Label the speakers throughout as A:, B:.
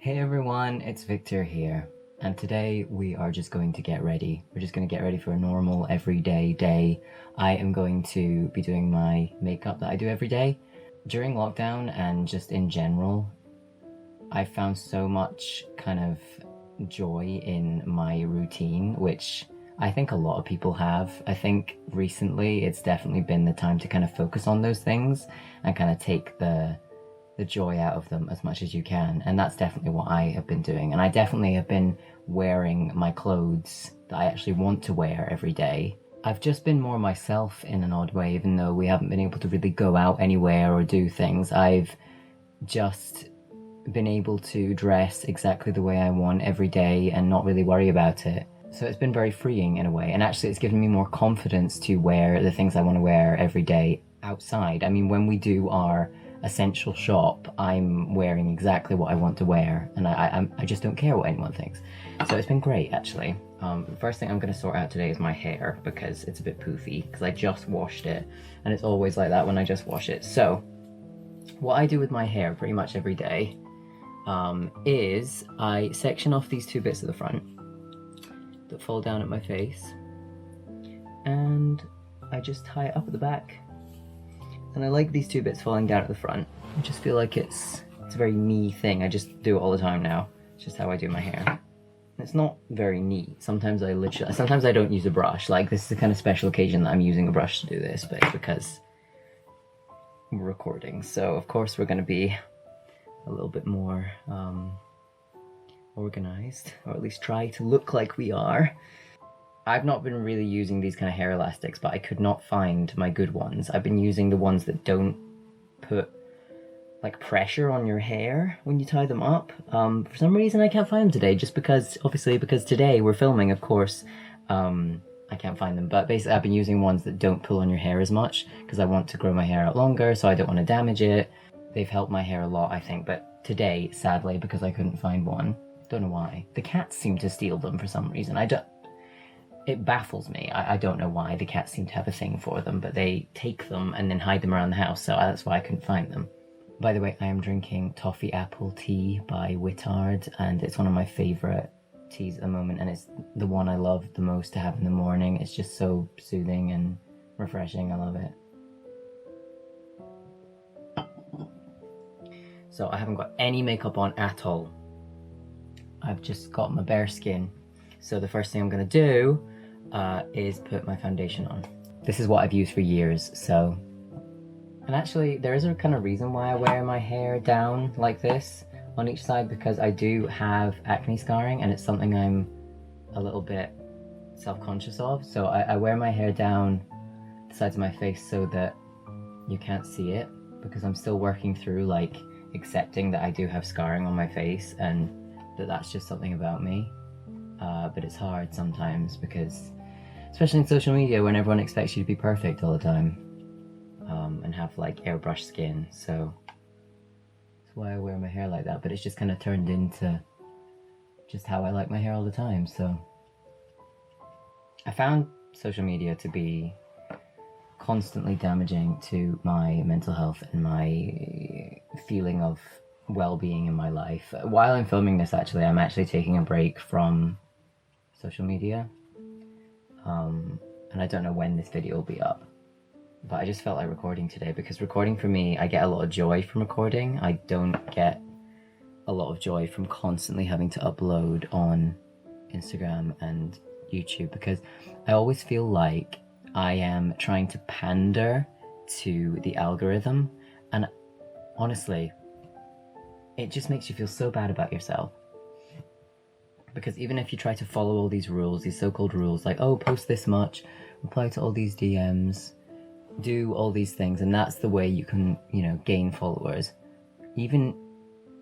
A: Hey everyone, it's Victor here, and today we are just going to get ready. We're just going to get ready for a normal, everyday day. I am going to be doing my makeup that I do every day. During lockdown and just in general, I found so much kind of joy in my routine, which I think a lot of people have. I think recently it's definitely been the time to kind of focus on those things and kind of take the joy out of them as much as you can, and that's definitely what I have been doing. And I definitely have been wearing my clothes that I actually want to wear every day. I've just been more myself in an odd way, even though we haven't been able to really go out anywhere or do things. I've just been able to dress exactly the way I want every day and not really worry about it. So it's been very freeing in a way, and actually it's given me more confidence to wear the things I want to wear every day outside. I mean, when we do our essential shop, I'm wearing exactly what I want to wear, and I just don't care what anyone thinks. So it's been great, actually. The first thing I'm going to sort out today is my hair, because it's a bit poofy, because I just washed it, and it's always like that when I just wash it. So what I do with my hair pretty much every day is I section off these two bits at the front that fall down at my face, and I just tie it up at the back. And I like these two bits falling down at the front. I just feel like it's a very me thing. I just do it all the time now. It's just how I do my hair. And it's not very neat. Sometimes I don't use a brush. Like, this is a kind of special occasion that I'm using a brush to do this, but it's because we're recording. So of course we're going to be a little bit more organized, or at least try to look like we are. I've not been really using these kind of hair elastics, but I could not find my good ones. I've been using the ones that don't put like pressure on your hair when you tie them up. For some reason I can't find them today, just because, obviously, because today we're filming, of course, I can't find them. But basically I've been using ones that don't pull on your hair as much, because I want to grow my hair out longer, so I don't want to damage it. They've helped my hair a lot, I think, but today, sadly, because I couldn't find one, don't know why. The cats seem to steal them for some reason. It baffles me. I don't know why. The cats seem to have a thing for them, but they take them and then hide them around the house, so that's why I couldn't find them. By the way, I am drinking Toffee Apple Tea by Wittard, and it's one of my favourite teas at the moment, and it's the one I love the most to have in the morning. It's just so soothing and refreshing. I love it. So I haven't got any makeup on at all. I've just got my bare skin. So the first thing I'm going to do is put my foundation on. This is what I've used for years, so... And actually, there is a kind of reason why I wear my hair down like this on each side, because I do have acne scarring, and it's something I'm a little bit self-conscious of. So I wear my hair down the sides of my face so that you can't see it, because I'm still working through, like, accepting that I do have scarring on my face, and that's just something about me. But it's hard sometimes, because especially in social media, when everyone expects you to be perfect all the time, and have like airbrush skin, so that's why I wear my hair like that. But it's just kind of turned into just how I like my hair all the time. So I found social media to be constantly damaging to my mental health and my feeling of well-being in my life. While I'm filming this, actually, I'm actually taking a break from social media, and I don't know when this video will be up, but I just felt like recording today, because recording, for me, I get a lot of joy from recording. I don't get a lot of joy from constantly having to upload on Instagram and YouTube, because I always feel like I am trying to pander to the algorithm, and honestly, it just makes you feel so bad about yourself. Because even if you try to follow all these rules, these so-called rules, like, oh, post this much, reply to all these DMs, do all these things, and that's the way you can, you know, gain followers. Even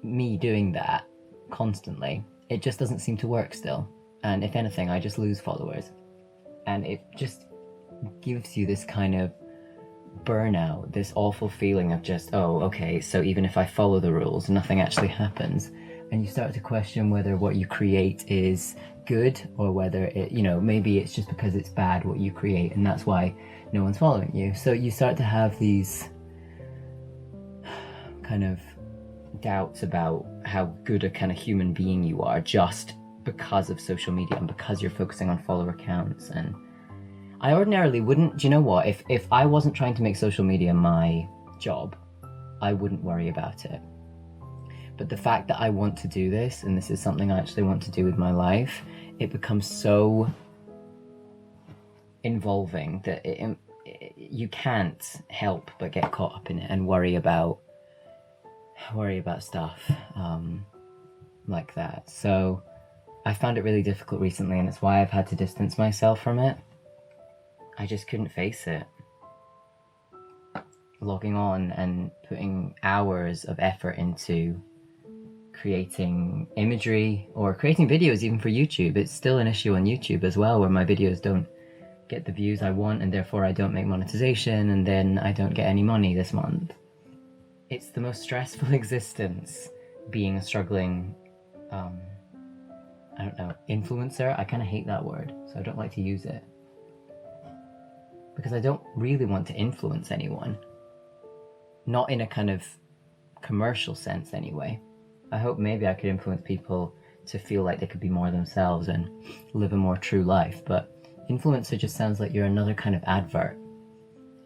A: me doing that constantly, it just doesn't seem to work still. And if anything, I just lose followers. And it just gives you this kind of burnout, this awful feeling of just, oh, okay, so even if I follow the rules, nothing actually happens. And you start to question whether what you create is good, or whether it, you know, maybe it's just because it's bad what you create, and that's why no one's following you. So you start to have these kind of doubts about how good a kind of human being you are just because of social media and because you're focusing on follower counts. And I ordinarily wouldn't, do you know what, if I wasn't trying to make social media my job, I wouldn't worry about it. But the fact that I want to do this, and this is something I actually want to do with my life, it becomes so involving that you can't help but get caught up in it and worry about stuff like that. So I found it really difficult recently, and it's why I've had to distance myself from it. I just couldn't face it. Logging on and putting hours of effort into creating imagery or creating videos even for YouTube. It's still an issue on YouTube as well, where my videos don't get the views I want, and therefore I don't make monetization, and then I don't get any money this month. It's the most stressful existence, being a struggling, I don't know, influencer. I kind of hate that word, so I don't like to use it. Because I don't really want to influence anyone. Not in a kind of commercial sense anyway. I hope maybe I could influence people to feel like they could be more themselves and live a more true life, but influencer just sounds like you're another kind of advert.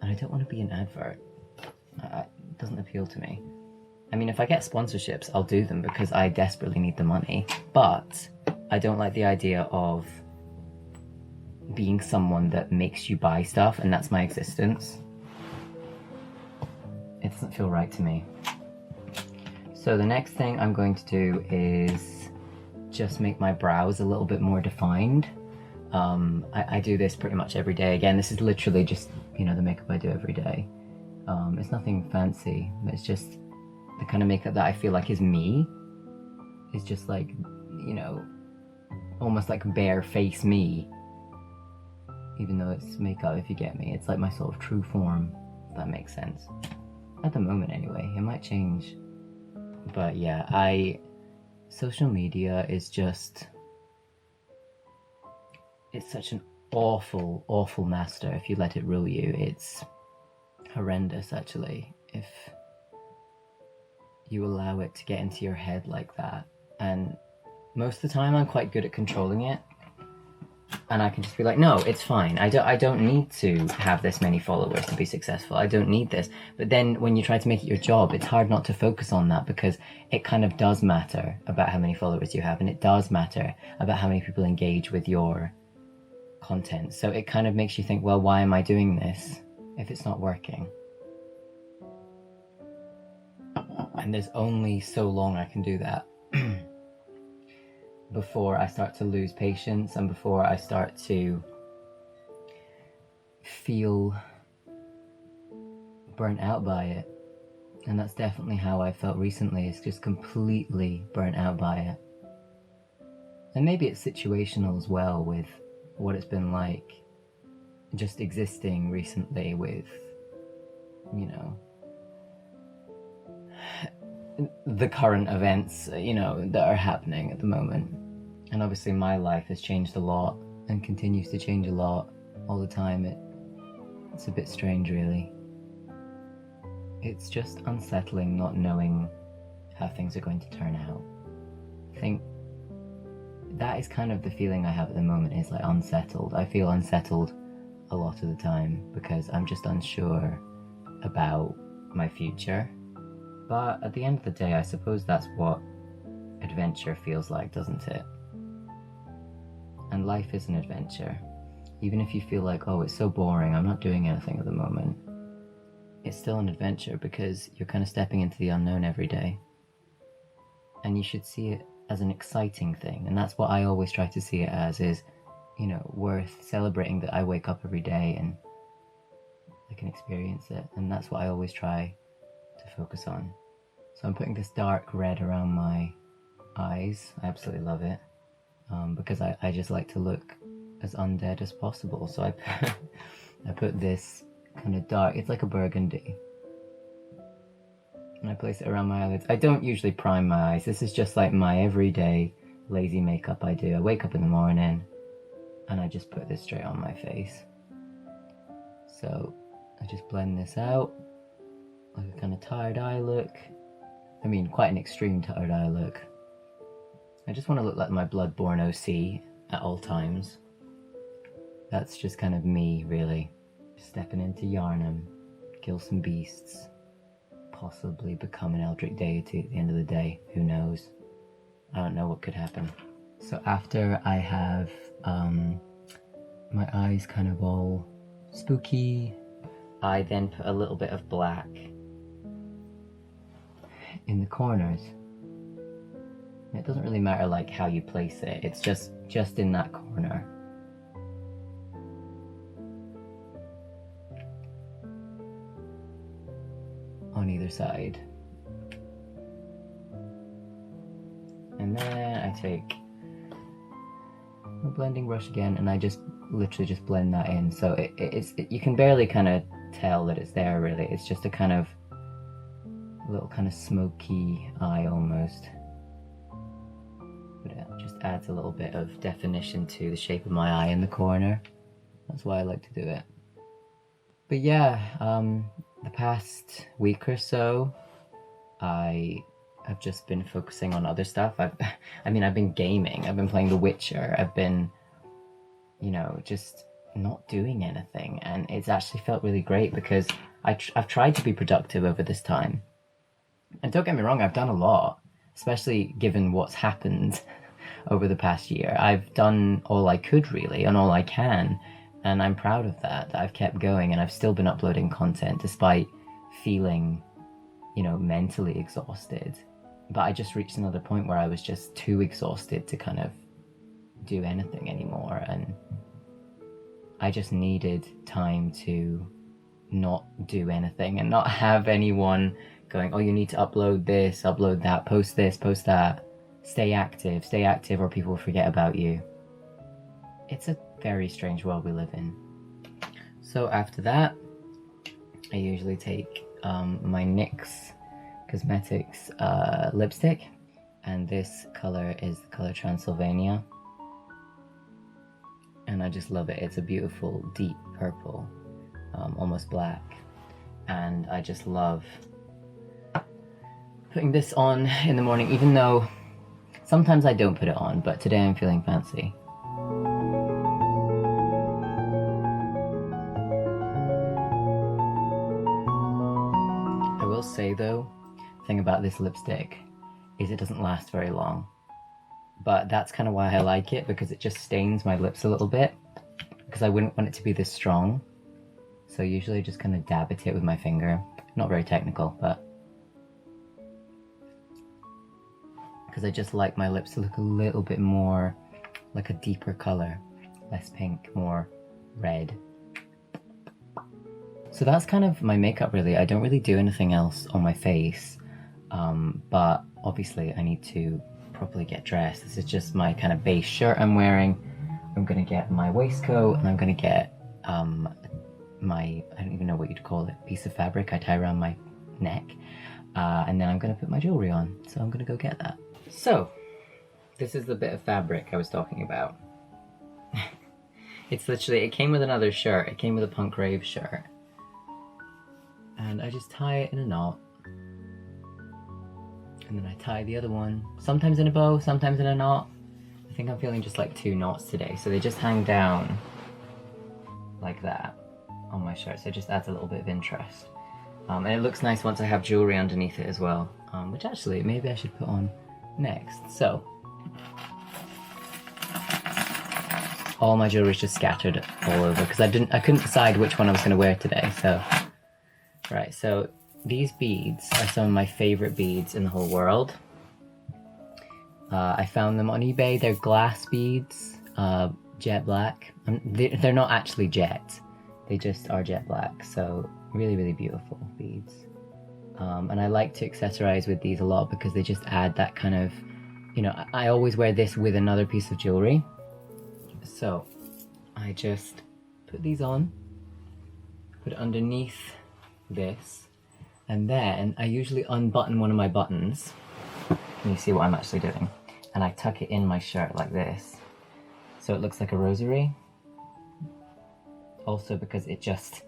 A: And I don't want to be an advert. It doesn't appeal to me. I mean, if I get sponsorships, I'll do them because I desperately need the money. But I don't like the idea of being someone that makes you buy stuff and that's my existence. It doesn't feel right to me. So the next thing I'm going to do is just make my brows a little bit more defined. I do this pretty much every day. Again, this is literally just, the makeup I do every day. It's nothing fancy, but it's just the kind of makeup that I feel like is me. It's just like, almost like bare face me. Even though it's makeup, if you get me. It's like my sort of true form, if that makes sense. At the moment anyway, it might change. But yeah, social media is just, it's such an awful, awful master if you let it rule you. It's horrendous actually, if you allow it to get into your head like that. And most of the time I'm quite good at controlling it. And I can just be like, no, it's fine. I don't need to have this many followers to be successful. I don't need this. But then when you try to make it your job, it's hard not to focus on that, because it kind of does matter about how many followers you have, and it does matter about how many people engage with your content. So it kind of makes you think, well, why am I doing this if it's not working? And there's only so long I can do that before I start to lose patience and before I start to feel burnt out by it. And that's definitely how I felt recently, is just completely burnt out by it. And maybe it's situational as well, with what it's been like just existing recently with, the current events, that are happening at the moment. And obviously my life has changed a lot and continues to change a lot all the time. It's a bit strange, really. It's just unsettling not knowing how things are going to turn out. I think that is kind of the feeling I have at the moment, is like unsettled. I feel unsettled a lot of the time because I'm just unsure about my future. But at the end of the day, I suppose that's what adventure feels like, doesn't it? And life is an adventure. Even if you feel like, oh, it's so boring, I'm not doing anything at the moment, it's still an adventure because you're kind of stepping into the unknown every day. And you should see it as an exciting thing. And that's what I always try to see it as, is, worth celebrating that I wake up every day and I can experience it. And that's what I always try to focus on. So I'm putting this dark red around my eyes. I absolutely love it. Because I just like to look as undead as possible. So I put this kind of dark, it's like a burgundy, and I place it around my eyelids. I don't usually prime my eyes. This is just like my everyday lazy makeup I do. I wake up in the morning and I just put this straight on my face. So I just blend this out, like a kind of tired eye look. I mean, quite an extreme tie-dye look. I just want to look like my bloodborne OC at all times. That's just kind of me, really. Stepping into Yarnum, kill some beasts, possibly become an Eldritch deity at the end of the day. Who knows? I don't know what could happen. So after I have my eyes kind of all spooky, I then put a little bit of black in the corners. It doesn't really matter like how you place it, it's just in that corner. On either side. And then I take a blending brush again and I just literally just blend that in. So you can barely kind of tell that it's there really. It's just a kind of little kind of smoky eye almost. But it just adds a little bit of definition to the shape of my eye in the corner. That's why I like to do it. But yeah, the past week or so, I have just been focusing on other stuff. I've been gaming, I've been playing The Witcher, I've been, you know, just not doing anything. And it's actually felt really great because I've tried to be productive over this time. And don't get me wrong, I've done a lot, especially given what's happened over the past year. I've done all I could really, and all I can, and I'm proud of that I've kept going, and I've still been uploading content despite feeling, you know, mentally exhausted. But I just reached another point where I was just too exhausted to kind of do anything anymore, and I just needed time to not do anything and not have anyone going, oh, you need to upload this, upload that, post this, post that. Stay active or people will forget about you. It's a very strange world we live in. So after that, I usually take my NYX Cosmetics lipstick, and this color is the color Transylvania. And I just love it. It's a beautiful deep purple, almost black. And I just love putting this on in the morning, even though sometimes I don't put it on, but today I'm feeling fancy. I will say though, the thing about this lipstick is it doesn't last very long. But that's kind of why I like it, because it just stains my lips a little bit, because I wouldn't want it to be this strong. So usually I just kind of dab at it with my finger. Not very technical, but because I just like my lips to look a little bit more like a deeper color, less pink, more red. So that's kind of my makeup really. I don't really do anything else on my face, but obviously I need to properly get dressed. This is just my kind of base shirt I'm wearing. I'm gonna get my waistcoat, and I'm gonna get my, I don't even know what you'd call it, piece of fabric I tie around my neck, and then I'm gonna put my jewelry on. So I'm gonna go get that. So this is the bit of fabric I was talking about. It's literally, it came with another shirt. It came with a Punk Rave shirt, and I just tie it in a knot, and then I tie the other one, sometimes in a bow, sometimes in a knot. I think I'm feeling just like 2 knots today, so they just hang down like that on my shirt, so it just adds a little bit of interest. And it looks nice once I have jewelry underneath it as well, which actually maybe I should put on next. So all my jewelry is just scattered all over because I couldn't decide which one I was going to wear today. So right, so these beads are some of my favorite beads in the whole world. I found them on eBay. They're glass beads, jet black. They're not actually jet, they just are jet black. So really, really beautiful beads. And I like to accessorize with these a lot because they just add that kind of, you know, I always wear this with another piece of jewelry. So I just put these on, put it underneath this, and then I usually unbutton one of my buttons. And you see what I'm actually doing. And I tuck it in my shirt like this, so it looks like a rosary. Also because it just,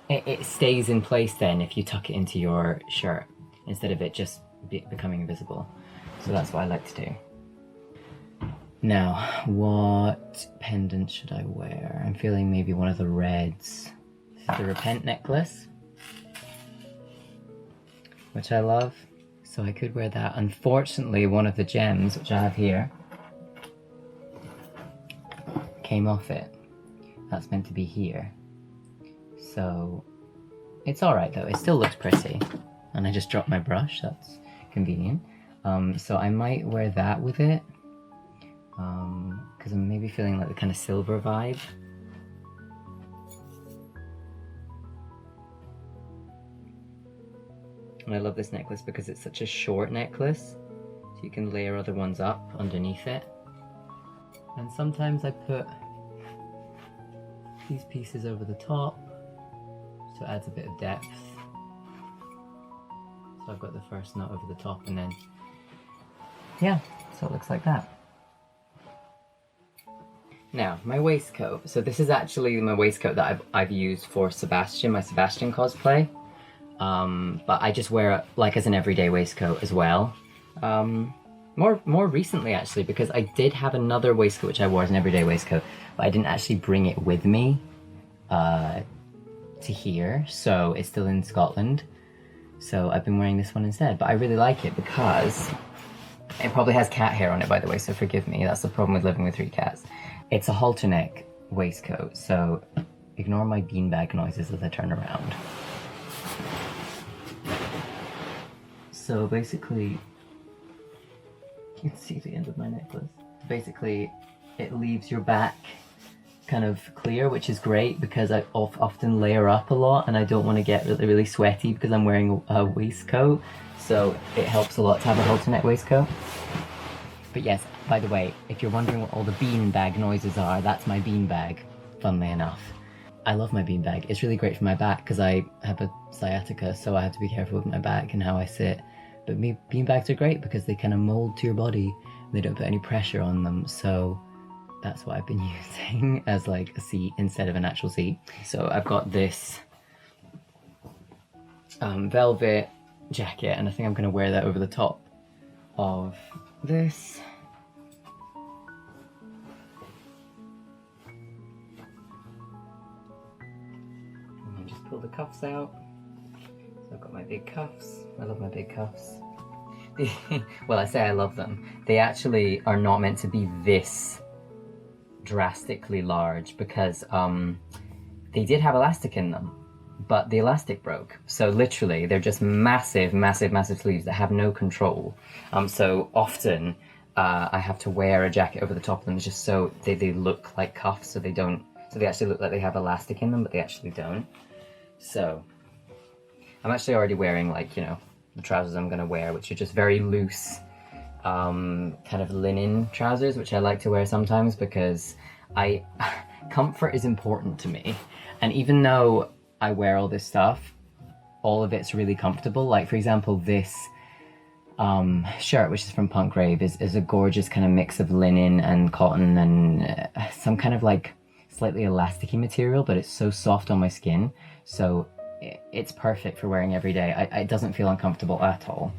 A: it stays in place then if you tuck it into your shirt, instead of it just becoming invisible. So that's what I like to do. Now, what pendant should I wear? I'm feeling maybe one of the reds. This is the Repent necklace, which I love. So I could wear that. Unfortunately, one of the gems, which I have here, came off it. That's meant to be here. So it's alright though, it still looks pretty. And I just dropped my brush, that's convenient. So I might wear that with it. Because I'm maybe feeling like the kind of silver vibe. And I love this necklace because it's such a short necklace, so you can layer other ones up underneath it. And sometimes I put these pieces over the top, so it adds a bit of depth. So I've got the first knot over the top, and then, yeah, so it looks like that. Now, my waistcoat. So this is actually my waistcoat that I've used for Sebastian, my Sebastian cosplay. But I just wear it like as an everyday waistcoat as well. More recently actually, because I did have another waistcoat which I wore as an everyday waistcoat, but I didn't actually bring it with me to here, so it's still in Scotland. So I've been wearing this one instead, but I really like it because it probably has cat hair on it, by the way, so forgive me, that's the problem with living with 3 cats. It's a halter neck waistcoat, so ignore my beanbag noises as I turn around. So basically, you can see the end of my necklace. Basically, it leaves your back kind of clear, which is great because I often layer up a lot and I don't want to get really sweaty because I'm wearing a waistcoat. So it helps a lot to have a halter neck waistcoat. But yes, by the way, if you're wondering what all the beanbag noises are, that's my beanbag, funnily enough. I love my beanbag. It's really great for my back because I have a sciatica, so I have to be careful with my back and how I sit. But beanbags are great because they kind of mold to your body. They don't put any pressure on them, so that's what I've been using as like a seat instead of an actual seat. So I've got this velvet jacket, and I think I'm going to wear that over the top of this. And then just pull the cuffs out. So I've got my big cuffs. I love my big cuffs. Well, I say I love them. They actually are not meant to be this drastically large because they did have elastic in them, but the elastic broke. So literally, they're just massive, massive, massive sleeves that have no control. So often I have to wear a jacket over the top of them just so they look like cuffs, so they don't. So they actually look like they have elastic in them, but they actually don't. So I'm actually already wearing, like, you know, the trousers I'm gonna wear, which are just very loose, kind of linen trousers, which I like to wear sometimes because comfort is important to me. And even though I wear all this stuff, all of it's really comfortable. Like, for example, this shirt, which is from Punk Rave, is a gorgeous kind of mix of linen and cotton and some kind of like slightly elasticy material, but it's so soft on my skin, so it's perfect for wearing every day. It doesn't feel uncomfortable at all.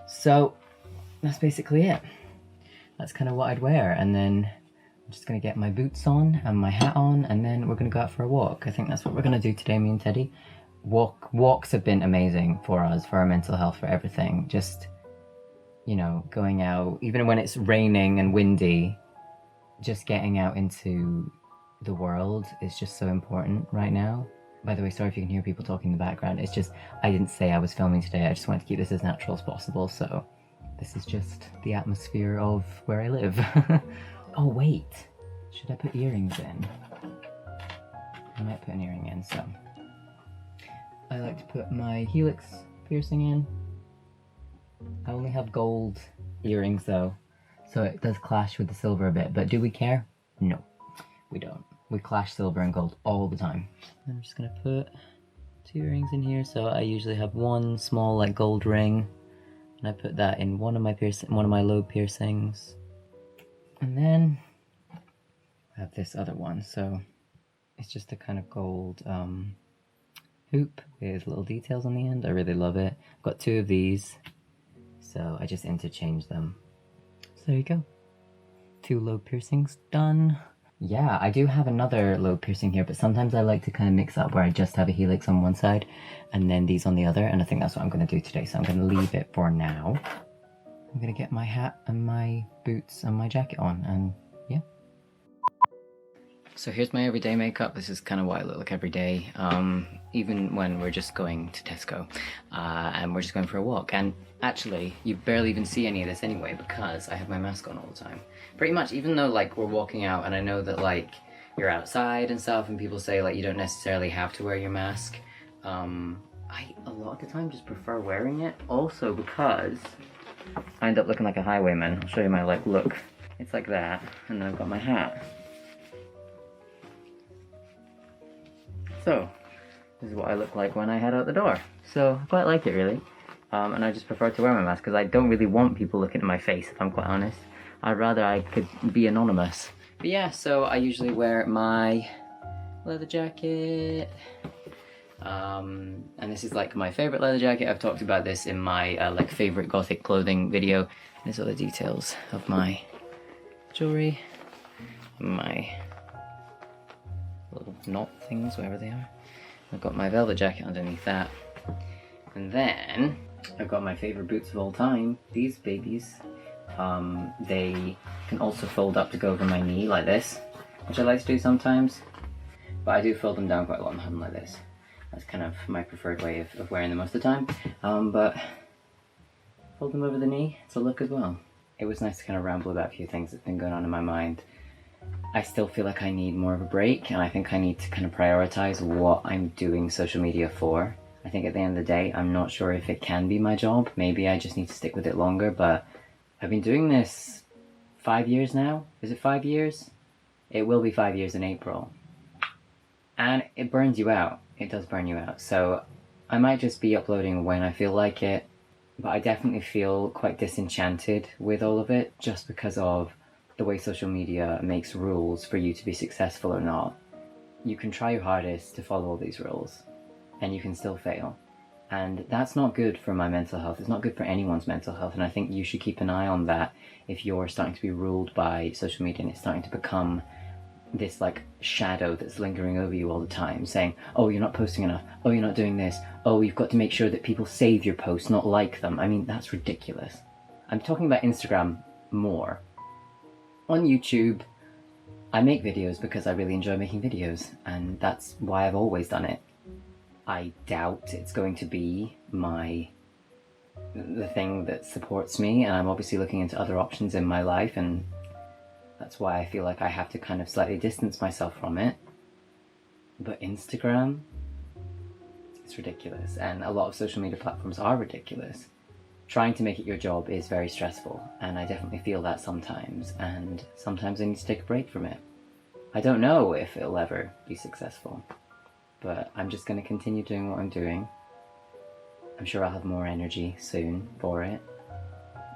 A: So that's basically it. That's kind of what I'd wear, and then I'm just gonna get my boots on and my hat on, and then we're gonna go out for a walk. I think that's what we're gonna do today, me and Teddy. Walks have been amazing for us, for our mental health, for everything. Just, you know, going out, even when it's raining and windy, just getting out into the world is just so important right now. By the way, sorry if you can hear people talking in the background. It's just, I didn't say I was filming today. I just wanted to keep this as natural as possible. So this is just the atmosphere of where I live. Oh, wait. Should I put earrings in? I might put an earring in, so. I like to put my helix piercing in. I only have gold earrings though, so it does clash with the silver a bit, but do we care? No, we don't. We clash silver and gold all the time. I'm just gonna put 2 earrings in here. So I usually have one small like gold ring, and I put that in one of my lobe piercings. And then I have this other one, so it's just a kind of gold hoop with little details on the end. I really love it. I've got 2 of these, so I just interchange them. So there you go. 2 lobe piercings done. Yeah, I do have another lobe piercing here, but sometimes I like to kind of mix up where I just have a helix on one side and then these on the other, and I think that's what I'm going to do today, so I'm going to leave it for now. I'm going to get my hat and my boots and my jacket on, and yeah. So here's my everyday makeup. This is kind of what I look like every day, even when we're just going to Tesco and we're just going for a walk. And actually, you barely even see any of this anyway because I have my mask on all the time. Pretty much, even though like we're walking out and I know that like you're outside and stuff and people say like you don't necessarily have to wear your mask, I a lot of the time just prefer wearing it. Also because I end up looking like a highwayman. I'll show you my like look. It's like that, and then I've got my hat. So, this is what I look like when I head out the door. So, I quite like it really. And I just prefer to wear my mask because I don't really want people looking at my face, if I'm quite honest. I'd rather I could be anonymous. But yeah, so I usually wear my leather jacket. And this is like my favorite leather jacket. I've talked about this in my like favorite Gothic clothing video. There's all the details of my jewelry, my little knot things, wherever they are. I've got my velvet jacket underneath that. And then I've got my favorite boots of all time, these babies. They can also fold up to go over my knee like this, which I like to do sometimes, but I do fold them down quite a lot and have them like this. That's kind of my preferred way of wearing them most of the time, but fold them over the knee, it's a look as well. It was nice to kind of ramble about a few things that's been going on in my mind. I still feel like I need more of a break, and I think I need to kind of prioritize what I'm doing social media for. I think at the end of the day, I'm not sure if it can be my job. Maybe I just need to stick with it longer, but I've been doing this 5 years now. Is it 5 years? It will be 5 years in April. And it burns you out. It does burn you out. So I might just be uploading when I feel like it, but I definitely feel quite disenchanted with all of it just because of the way social media makes rules for you to be successful or not. You can try your hardest to follow all these rules, and you can still fail. And that's not good for my mental health. It's not good for anyone's mental health, and I think you should keep an eye on that if you're starting to be ruled by social media and it's starting to become this like shadow that's lingering over you all the time, saying, oh, you're not posting enough, oh, you're not doing this, oh, you've got to make sure that people save your posts, not like them. I mean, that's ridiculous. I'm talking about Instagram more. On YouTube, I make videos because I really enjoy making videos, and that's why I've always done it. I doubt it's going to be the thing that supports me, and I'm obviously looking into other options in my life, and that's why I feel like I have to kind of slightly distance myself from it. But Instagram, it's ridiculous, and a lot of social media platforms are ridiculous. Trying to make it your job is very stressful, and I definitely feel that sometimes, and sometimes I need to take a break from it. I don't know if it'll ever be successful, but I'm just going to continue doing what I'm doing. I'm sure I'll have more energy soon for it,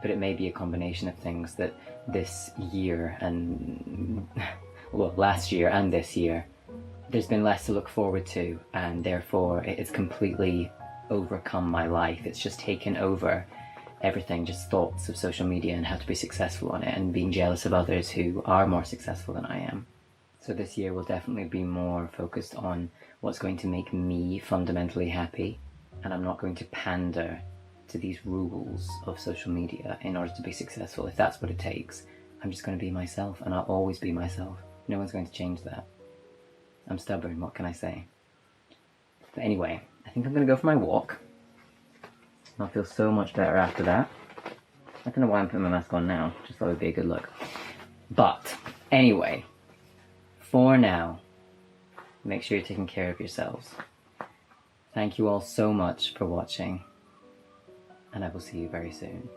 A: but it may be a combination of things that this year and, well, last year and this year, there's been less to look forward to, and therefore it has completely overcome my life. It's just taken over everything, just thoughts of social media and how to be successful on it, and being jealous of others who are more successful than I am. So this year will definitely be more focused on what's going to make me fundamentally happy, and I'm not going to pander to these rules of social media in order to be successful. If that's what it takes, I'm just going to be myself, and I'll always be myself. No one's going to change that. I'm stubborn, what can I say? But anyway, I think I'm going to go for my walk. I'll feel so much better after that. I don't know why I'm putting my mask on now, just thought it would be a good look. But anyway, for now, make sure you're taking care of yourselves. Thank you all so much for watching, and I will see you very soon.